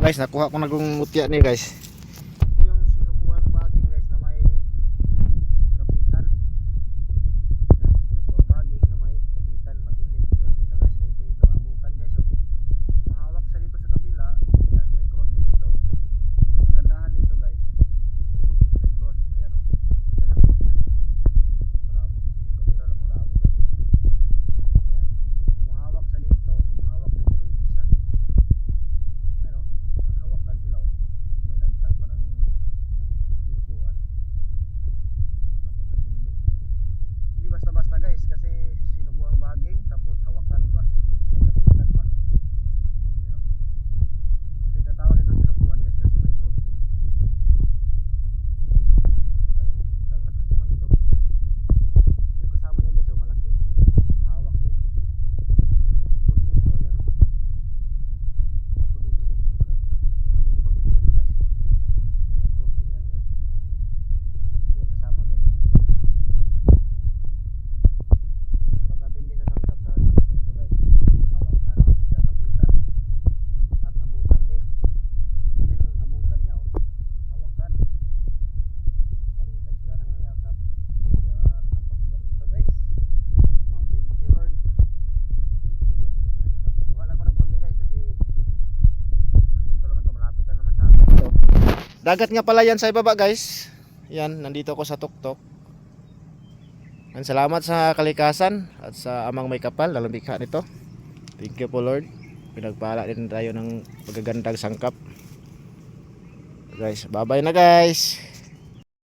Guys, nakuha ko na kong mutya ni guys. Ito yung sinukuhang baging guys na may kapitan. Yan, sinukuhang baging na may kapitan. Matindi sa swerte ito guys. Kaya ito abutan guys. Oh. Mahawak sa dito sa kabila. Yan, may cross din dito. Kagandahan dito guys. May cross. Ayan o. Ito yung cross niya. Malabo kasi yung kamera lang. Malabo guys eh. Ayan. Humahawak sa dito. Humahawak dito yung isa. Ayan o. Naghawakan sila o. At may dagta pa ng sinukuan. Napakatindi. Hindi basta-basta guys. Kasi sinukuhang baging. Tapos hawakan pa. May kapitan pa. You know? Kasi tatawag ito sinukuan guys. Kasi may cross. Ayun. Ang lakas naman ito. Yung kasama niya guys o. Malaki. Nahawak din. May cross dito. Ayan o. Ako dito guys. Hindi ko pa video to guys. Yan, may cross din yan guys. Ito yung kasama guys. Napakatindi sa sangkap sa cross nito guys. Hawak na naman siya kapitan. At abutan din. Ano yung abutan niya oh. Hawakan. Palitan sila ng yakap. Ayan. Napakaganda guys. Oh, thank you Lord. Yan ito. Wala ko ng konti guys kasi nandito naman to, malapit lang naman sa akin ito. Dagat nga pala yan sa ibaba guys. Yan, nandito ako sa tuktok. And salamat sa kalikasan at sa amang may kapal na lumikha nito. Thank you po Lord. Pinagpala din tayo ng magagandang sangkap. Guys, bye bye na guys.